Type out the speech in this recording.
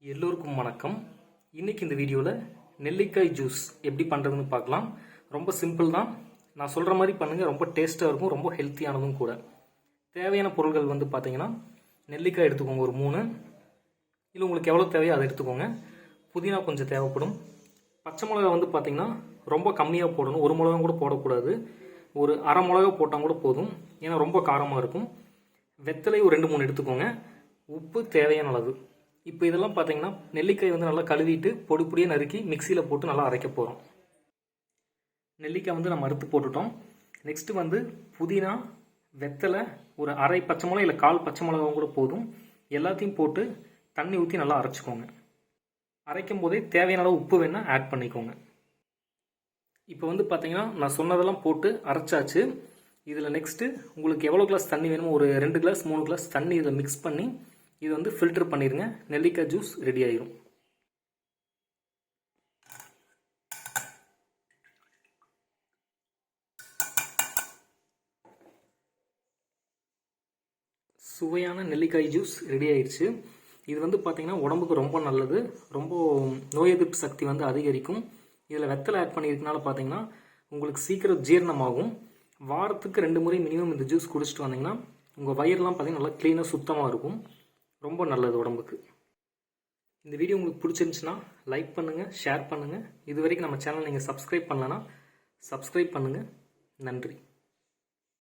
எல்லோருக்கும் வணக்கம். இன்னைக்கு இந்த வீடியோவில் நெல்லிக்காய் ஜூஸ் எப்படி பண்ணுறதுன்னு பார்க்கலாம். ரொம்ப சிம்பிள் தான். நான் சொல்கிற மாதிரி பண்ணுங்கள். ரொம்ப டேஸ்ட்டாக இருக்கும், ரொம்ப ஹெல்த்தியானதும் கூட. தேவையான பொருட்கள் வந்து பார்த்தீங்கன்னா, நெல்லிக்காய் எடுத்துக்கோங்க ஒரு 3, இல்லை உங்களுக்கு எவ்வளோ தேவையோ அதை எடுத்துக்கோங்க. புதினா கொஞ்சம் தேவைப்படும். பச்சை மிளகா வந்து பார்த்தீங்கன்னா ரொம்ப கம்மியாக போடணும், ஒரு மிளகா கூட போடக்கூடாது. ஒரு அரை மிளகா போட்டால் கூட போதும், ஏன்னா ரொம்ப காரமாக இருக்கும். வெத்தலை ஒரு 2-3 எடுத்துக்கோங்க. உப்பு தேவையான அளவு. இப்போ இதெல்லாம் பார்த்தீங்கன்னா நெல்லிக்காய் வந்து நல்லா கழுவிட்டு பொடி பொடியாக நறுக்கி மிக்சியில் போட்டு நல்லா அரைக்க போகிறோம். நெல்லிக்காய் வந்து நம்ம அறுத்து போட்டுட்டோம். நெக்ஸ்ட்டு வந்து புதினா, வெத்தலை, ஒரு அரை பச்சை மிளகா இல்லை 1/4 பச்சை மிளகாவும் கூட போதும். எல்லாத்தையும் போட்டு தண்ணி ஊற்றி நல்லா அரைச்சிக்கோங்க. அரைக்கும் போதே தேவையான அளவு உப்பு வேணால் ஆட் பண்ணிக்கோங்க. இப்போ வந்து பார்த்தீங்கன்னா நான் சொன்னதெல்லாம் போட்டு அரைச்சாச்சு. இதில் நெக்ஸ்ட்டு உங்களுக்கு எவ்வளோ கிளாஸ் தண்ணி வேணுமோ ஒரு 2 கிளாஸ் 3 கிளாஸ் தண்ணி இதில் மிக்ஸ் பண்ணி இது வந்து ஃபில்டர் பண்ணிடுங்க. நெல்லிக்காய் ஜூஸ் ரெடி ஆயிரும். சுவையான நெல்லிக்காய் ஜூஸ் ரெடி ஆயிடுச்சு. இது வந்து பார்த்தீங்கன்னா உடம்புக்கு ரொம்ப நல்லது, ரொம்ப நோய் எதிர்ப்பு சக்தி வந்து அதிகரிக்கும். இதில் வெத்தலை ஆட் பண்ணியிருக்கனால பார்த்தீங்கன்னா உங்களுக்கு சீக்கிரம் ஜீரணமாகும். வாரத்துக்கு 2 முறை மினிமம் இந்த ஜூஸ் குடிச்சிட்டு வந்தீங்கன்னா உங்கள் வயிறுலாம் பார்த்தீங்கன்னா நல்லா க்ளீனாக சுத்தமாக இருக்கும். ரொம்ப நல்லது உடம்புக்கு. இந்த வீடியோ உங்களுக்கு பிடிச்சிருந்துச்சுன்னா லைக் பண்ணுங்கள், ஷேர் பண்ணுங்கள். இது வரைக்கும் நம்ம சேனல் நீங்கள் சப்ஸ்கிரைப் பண்ணலன்னா சப்ஸ்கிரைப் பண்ணுங்கள். நன்றி.